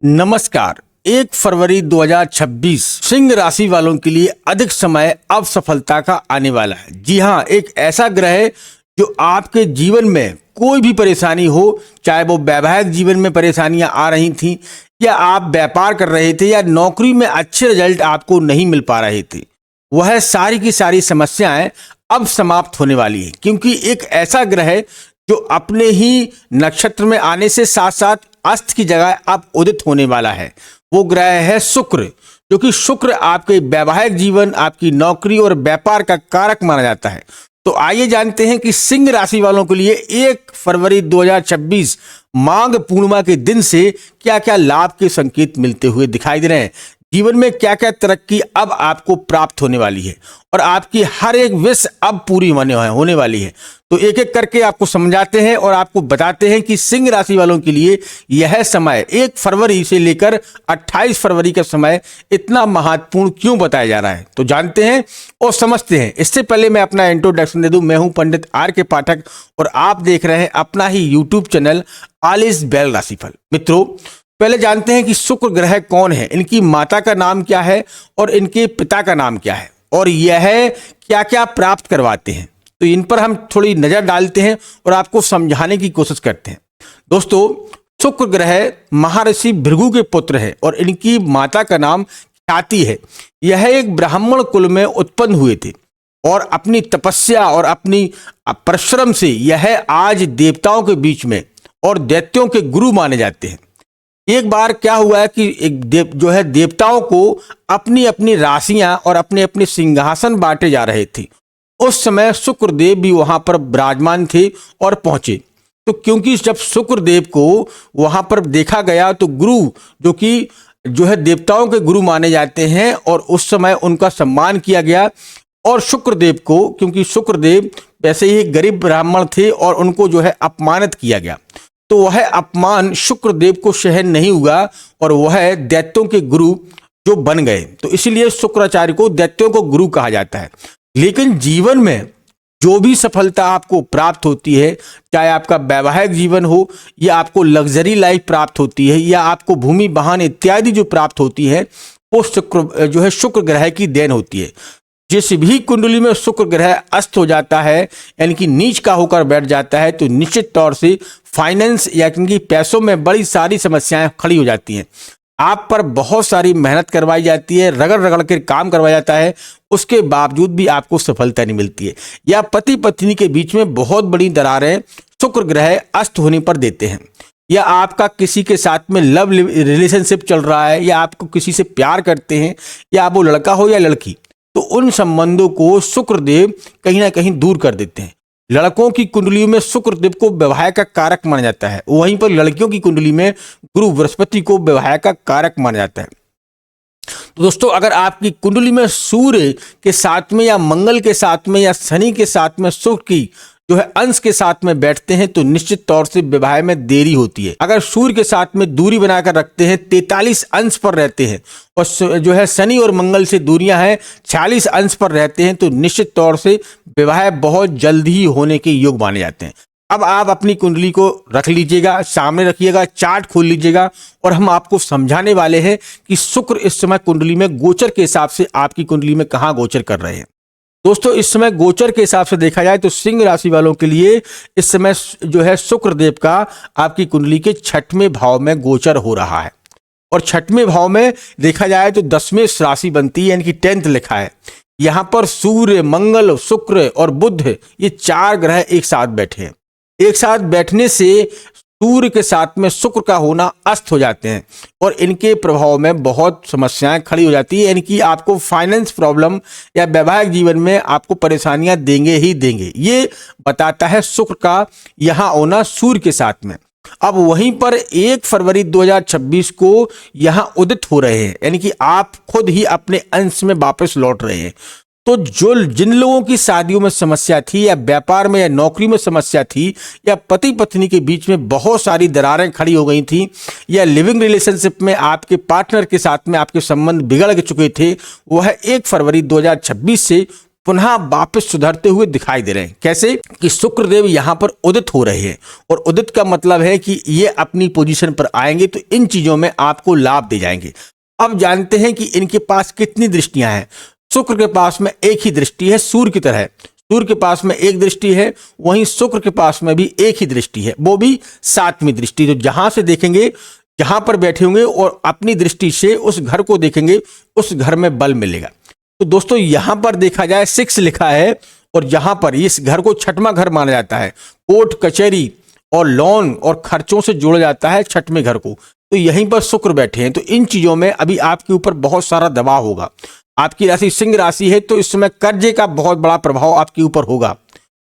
नमस्कार। 1 फरवरी 2026 सिंह राशि वालों के लिए अधिक समय अब सफलता का आने वाला है। जी हाँ, एक ऐसा ग्रह है जो आपके जीवन में कोई भी परेशानी हो, चाहे वो वैवाहिक जीवन में परेशानियां आ रही थी या आप व्यापार कर रहे थे या नौकरी में अच्छे रिजल्ट आपको नहीं मिल पा रहे थे, वह सारी की सारी समस्याएं अब समाप्त होने वाली है। क्योंकि एक ऐसा ग्रह है जो अपने ही नक्षत्र में आने से साथ साथ अस्त की जगह अब उदित होने वाला है। वो ग्रह है शुक्र, जो कि शुक्र आपके वैवाहिक जीवन, आपकी नौकरी और व्यापार का कारक माना जाता है। तो आइए जानते हैं कि सिंह राशि वालों के लिए 1 फरवरी 2026 माघ पूर्णिमा के दिन से क्या क्या लाभ के संकेत मिलते हुए दिखाई दे रहे हैं। जीवन में क्या क्या तरक्की अब आपको प्राप्त होने वाली है और आपकी हर एक विश अब पूरी होने वाली है। तो एक एक करके आपको समझाते हैं और आपको बताते हैं कि सिंह राशि वालों के लिए यह समय 1 फरवरी से लेकर 28 फरवरी का समय इतना महत्वपूर्ण क्यों बताया जा रहा है। तो जानते हैं और समझते हैं। इससे पहले मैं अपना इंट्रोडक्शन दे दूं। मैं हूं पंडित आर के पाठक और आप देख रहे हैं अपना ही YouTube channel all is well राशिफल। मित्रों, पहले जानते हैं कि शुक्र ग्रह कौन है, इनकी माता का नाम क्या है और इनके पिता का नाम क्या है और यह क्या क्या प्राप्त करवाते हैं। तो इन पर हम थोड़ी नजर डालते हैं और आपको समझाने की कोशिश करते हैं। दोस्तों, शुक्र ग्रह महर्षि भृगु के पुत्र है और इनकी माता का नाम ख्याति है। यह एक ब्राह्मण कुल में उत्पन्न हुए थे और अपनी तपस्या और अपनी परिश्रम से यह आज देवताओं के बीच में और दैत्यों के गुरु माने जाते हैं। एक बार क्या हुआ है कि एक देवताओं को अपनी अपनी राशियां और अपने अपने सिंहासन बांटे जा रहे थे। उस समय शुक्रदेव भी वहां पर विराजमान थे और पहुंचे। तो क्योंकि जब शुक्रदेव को वहां पर देखा गया तो गुरु जो है देवताओं के गुरु माने जाते हैं और उस समय उनका सम्मान किया गया। और शुक्रदेव को, क्योंकि शुक्रदेव वैसे ही गरीब ब्राह्मण थे और उनको जो है अपमानित किया गया, तो वह अपमान शुक्रदेव को सहन नहीं हुआ और वह दैत्यों के गुरु जो बन गए। तो इसीलिए शुक्राचार्य को दैत्यों को गुरु कहा जाता है। लेकिन जीवन में जो भी सफलता आपको प्राप्त होती है, चाहे आपका वैवाहिक जीवन हो या आपको लग्जरी लाइफ प्राप्त होती है या आपको भूमि वाहन इत्यादि जो प्राप्त होती है, वो शुक्र ग्रह की देन होती है। जिस भी कुंडली में शुक्र ग्रह अस्त हो जाता है, यानी कि नीच का होकर बैठ जाता है, तो निश्चित तौर से फाइनेंस या कि पैसों में बड़ी सारी समस्याएं खड़ी हो जाती हैं। आप पर बहुत सारी मेहनत करवाई जाती है, रगड़ रगड़ के काम करवाया जाता है, उसके बावजूद भी आपको सफलता नहीं मिलती है। या पति पत्नी के बीच में बहुत बड़ी दरारें शुक्र ग्रह अस्त होने पर देते हैं। या आपका किसी के साथ में लव रिलेशनशिप चल रहा है या आपको किसी से प्यार करते हैं, या वो लड़का हो या लड़की, तो उन संबंधों को शुक्रदेव कहीं ना कहीं दूर कर देते हैं। लड़कों की कुंडलियों में शुक्रदेव को विवाह का कारक माना जाता है, वहीं पर लड़कियों की कुंडली में गुरु बृहस्पति को विवाह का कारक माना जाता है। तो दोस्तों, अगर आपकी कुंडली में सूर्य के साथ में या मंगल के साथ में या शनि के साथ में शुक्र की जो है अंश के साथ में बैठते हैं, तो निश्चित तौर से विवाह में देरी होती है। अगर सूर्य के साथ में दूरी बनाकर रखते हैं, 43 अंश पर रहते हैं, और जो है शनि और मंगल से दूरियां हैं 46 अंश पर रहते हैं, तो निश्चित तौर से विवाह बहुत जल्द ही होने के योग माने जाते हैं। अब आप अपनी कुंडली को रख लीजिएगा, सामने रखिएगा, चार्ट खोल लीजिएगा और हम आपको समझाने वाले हैं कि शुक्र इस समय कुंडली में गोचर के हिसाब से आपकी कुंडली में कहाँ गोचर कर रहे हैं। दोस्तों, इस समय गोचर के हिसाब से देखा जाए तो सिंह राशि वालों के लिए इस समय जो है शुक्रदेव का आपकी कुंडली के 6वें भाव में गोचर हो रहा है। और 6वें भाव में देखा जाए तो 10वें राशि बनती है, यानी कि 10th लिखा है। यहां पर सूर्य, मंगल, शुक्र और बुध, ये 4 ग्रह एक साथ बैठे हैं। एक साथ बैठने से सूर्य के साथ में शुक्र का होना अस्त हो जाते हैं और इनके प्रभाव में बहुत समस्याएं खड़ी हो जाती है। यानी कि आपको फाइनेंस प्रॉब्लम या वैवाहिक जीवन में आपको परेशानियां देंगे ही देंगे। ये बताता है शुक्र का यहाँ होना सूर्य के साथ में। अब वहीं पर 1 फरवरी 2026 को यहाँ उदित हो रहे हैं, यानी कि आप खुद ही अपने अंश में वापस लौट रहे हैं। तो जिन लोगों की शादियों में समस्या थी या व्यापार में या नौकरी में समस्या थी या पति पत्नी के बीच में बहुत सारी दरारें खड़ी हो गई थी या लिविंग रिलेशनशिप में आपके पार्टनर के साथ में आपके संबंध बिगड़ चुके थे, वह 1 फरवरी 2026 से पुनः वापस सुधरते हुए दिखाई दे रहे हैं। कैसे कि शुक्रदेव यहाँ पर उदित हो रहे हैं, और उदित का मतलब है कि ये अपनी पोजीशन पर आएंगे तो इन चीजों में आपको लाभ दे जाएंगे। अब जानते हैं कि इनके पास कितनी दृष्टियां हैं। शुक्र के पास में एक ही दृष्टि है, सूर्य की तरह। सूर्य के पास में एक दृष्टि है, वहीं शुक्र के पास में भी एक ही दृष्टि है, वो भी 7वीं दृष्टि। तो जहां से देखेंगे, जहां पर बैठे होंगे और अपनी दृष्टि से उस घर को देखेंगे, उस घर में बल मिलेगा। तो दोस्तों यहां पर देखा जाए 6 लिखा है, और जहां पर इस घर को 6वां घर माना जाता है, कोर्ट कचहरी और लोन और खर्चों से जोड़ा जाता है 6वें घर को, तो यहीं पर शुक्र बैठे हैं। तो इन चीजों में अभी आपके ऊपर बहुत सारा दबाव होगा। आपकी राशि सिंह राशि है, तो इस समय कर्जे का बहुत बड़ा प्रभाव आपके ऊपर होगा।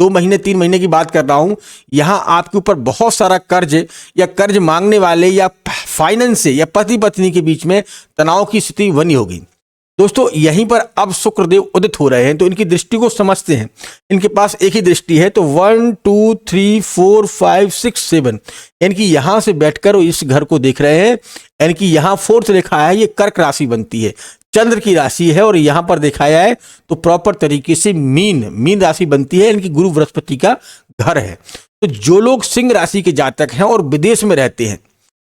2 महीने 3 महीने की बात कर रहा हूं, यहां आपके ऊपर बहुत सारा कर्ज या कर्ज मांगने वाले या फाइनेंस से या पति पत्नी के बीच में तनाव की स्थिति बनी होगी। दोस्तों यहीं पर अब शुक्रदेव उदित हो रहे हैं, तो इनकी दृष्टि को समझते हैं। इनके पास एक ही दृष्टि है, तो 1 2 3 4 5 6 7, यानी कि यहां से बैठकर इस घर को देख रहे हैं। यानी कि यहां 4th लिखा है, ये कर्क राशि बनती है, चंद्र की राशि है, और यहां पर देखा जाए तो प्रॉपर तरीके से मीन राशि बनती है, इनकी गुरु बृहस्पति का घर है। तो जो लोग सिंह राशि के जातक हैं और विदेश में रहते हैं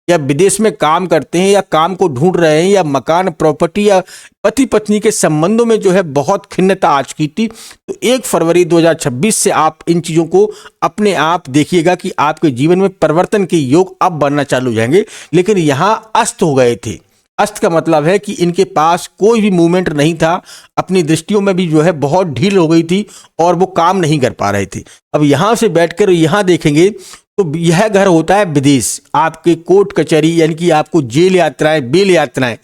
या विदेश में काम करते हैं या काम को ढूंढ रहे हैं या मकान प्रॉपर्टी या पति पत्नी के संबंधों में जो है बहुत खिन्नता आ चुकी थी, तो 1 फरवरी 2026 से आप इन चीज़ों को अपने आप देखिएगा कि आपके जीवन में परिवर्तन के योग अब बनना चालू हो जाएंगे। लेकिन यहाँ अस्त हो गए थे। अस्त का मतलब है कि इनके पास कोई भी मूवमेंट नहीं था, अपनी दृष्टियों में भी जो है बहुत ढील हो गई थी और वो काम नहीं कर पा रहे थे। अब यहाँ से बैठकर यहाँ देखेंगे तो यह घर होता है विदेश, आपके कोर्ट कचहरी, यानी कि आपको जेल यात्राएं, बेल यात्राएं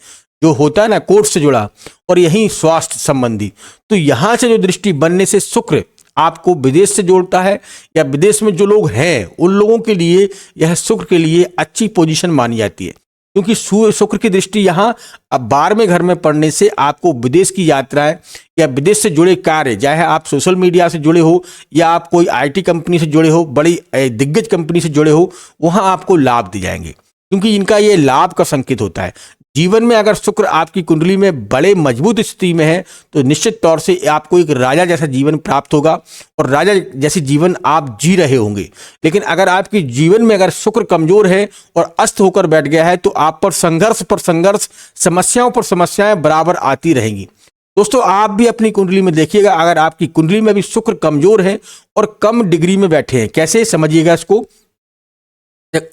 जो होता है ना कोर्ट से जुड़ा, और यहीं स्वास्थ्य संबंधी। तो यहाँ से जो दृष्टि बनने से शुक्र आपको विदेश से जोड़ता है, या विदेश में जो लोग हैं उन लोगों के लिए यह शुक्र के लिए अच्छी पोजीशन मानी जाती है, क्योंकि शुक्र की दृष्टि यहाँ अब 12वें घर में पड़ने से आपको विदेश की यात्राएं या विदेश से जुड़े कार्य, चाहे आप सोशल मीडिया से जुड़े हो या आप कोई IT कंपनी से जुड़े हो, बड़ी दिग्गज कंपनी से जुड़े हो, वहां आपको लाभ दिए जाएंगे, क्योंकि इनका ये लाभ का संकेत होता है। जीवन में अगर शुक्र आपकी कुंडली में बड़े मजबूत स्थिति में है तो निश्चित तौर से आपको एक राजा जैसा जीवन प्राप्त होगा और राजा जैसी जीवन आप जी रहे होंगे। लेकिन अगर आपके जीवन में अगर शुक्र कमजोर है और अस्त होकर बैठ गया है तो आप पर संघर्ष, समस्याओं पर समस्याएं बराबर आती रहेंगी। दोस्तों आप भी अपनी कुंडली में देखिएगा, अगर आपकी कुंडली में भी शुक्र कमजोर है और कम डिग्री में बैठे हैं, कैसे समझिएगा इसको।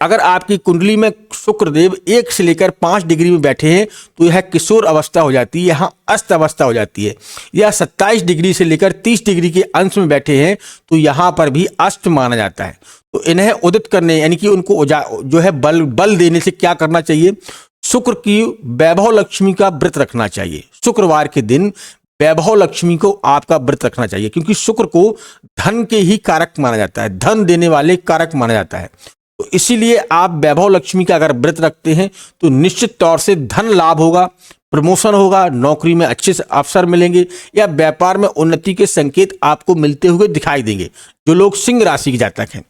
अगर आपकी कुंडली में शुक्रदेव 1 से लेकर 5 डिग्री में बैठे हैं तो यह किशोर अवस्था हो जाती है, यहाँ अस्त अवस्था हो जाती है। या 27 डिग्री से लेकर 30 डिग्री के अंश में बैठे हैं तो यहाँ पर भी अस्त माना जाता है। तो इन्हें उदित करने यानी कि उनको जो है बल देने से क्या करना चाहिए, शुक्र की वैभव लक्ष्मी का व्रत रखना चाहिए। शुक्रवार के दिन वैभव लक्ष्मी को आपका व्रत रखना चाहिए, क्योंकि शुक्र को धन के ही कारक माना जाता है, धन देने वाले कारक माना जाता है। तो इसीलिए आप वैभव लक्ष्मी का अगर व्रत रखते हैं तो निश्चित तौर से धन लाभ होगा, प्रमोशन होगा, नौकरी में अच्छे से अवसर मिलेंगे या व्यापार में उन्नति के संकेत आपको मिलते हुए दिखाई देंगे। जो लोग सिंह राशि के जातक हैं,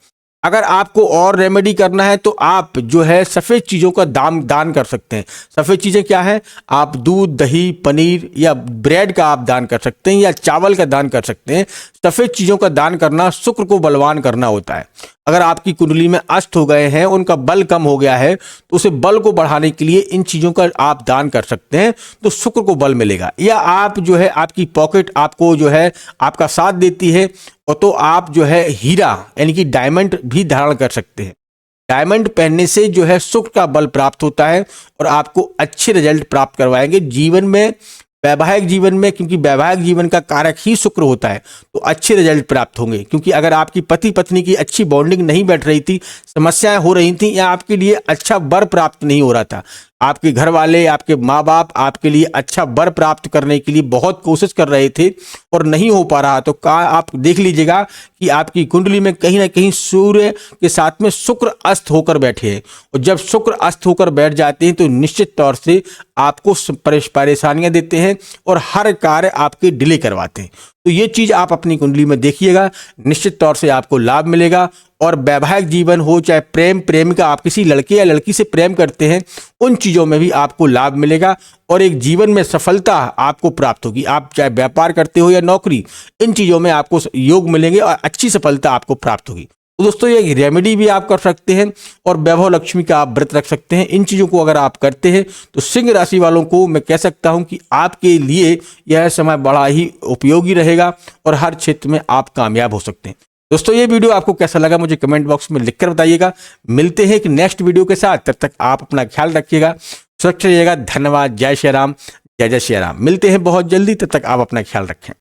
अगर आपको और रेमेडी करना है तो आप जो है सफ़ेद चीज़ों का दान कर सकते हैं। सफ़ेद चीज़ें क्या है, आप दूध, दही, पनीर या ब्रेड का आप दान कर सकते हैं या चावल का दान कर सकते हैं। सफ़ेद चीज़ों का दान करना शुक्र को बलवान करना होता है। अगर आपकी कुंडली में अस्त हो गए हैं, उनका बल कम हो गया है, तो उसे बल को बढ़ाने के लिए इन चीज़ों का आप दान कर सकते हैं, तो शुक्र को बल मिलेगा। या आप जो है आपकी पॉकेट आपको जो है आपका साथ देती है, और तो आप जो है हीरा यानी कि डायमंड भी धारण कर सकते हैं। डायमंड पहनने से जो है शुक्र का बल प्राप्त होता है और आपको अच्छे रिजल्ट प्राप्त करवाएंगे जीवन में, वैवाहिक जीवन में, क्योंकि वैवाहिक जीवन का कारक ही शुक्र होता है, तो अच्छे रिजल्ट प्राप्त होंगे। क्योंकि अगर आपकी पति पत्नी की अच्छी बॉन्डिंग नहीं बैठ रही थी, समस्याएं हो रही थी या आपके लिए अच्छा वर प्राप्त नहीं हो रहा था, आपके घर वाले, आपके माँ बाप आपके लिए अच्छा वर प्राप्त करने के लिए बहुत कोशिश कर रहे थे और नहीं हो पा रहा, तो आप देख लीजिएगा कि आपकी कुंडली में कहीं ना कहीं सूर्य के साथ में शुक्र अस्त होकर बैठे हैं। और जब शुक्र अस्त होकर बैठ जाते हैं तो निश्चित तौर से आपको परेशानियां देते हैं और हर कार्य आपके डिले करवाते हैं। तो ये चीज आप अपनी कुंडली में देखिएगा, निश्चित तौर से आपको लाभ मिलेगा। और वैवाहिक जीवन हो, चाहे प्रेम प्रेमिका, आप किसी लड़के या लड़की से प्रेम करते हैं, उन चीजों में भी आपको लाभ मिलेगा और एक जीवन में सफलता आपको प्राप्त होगी। आप चाहे व्यापार करते हो या नौकरी, इन चीजों में आपको योग मिलेंगे और अच्छी सफलता आपको प्राप्त होगी। तो दोस्तों ये रेमेडी भी आप कर सकते हैं और वैभव लक्ष्मी का आप व्रत रख सकते हैं। इन चीज़ों को अगर आप करते हैं तो सिंह राशि वालों को मैं कह सकता हूं कि आपके लिए यह समय बड़ा ही उपयोगी रहेगा और हर क्षेत्र में आप कामयाब हो सकते हैं। दोस्तों ये वीडियो आपको कैसा लगा मुझे कमेंट बॉक्स में लिखकर बताइएगा। मिलते हैं एक नेक्स्ट वीडियो के साथ, तब तक आप अपना ख्याल रखिएगा, सुरक्षित रहिएगा। धन्यवाद। जय श्री राम, जय जय श्री राम। मिलते हैं बहुत जल्दी, तब तक आप अपना ख्याल रखें।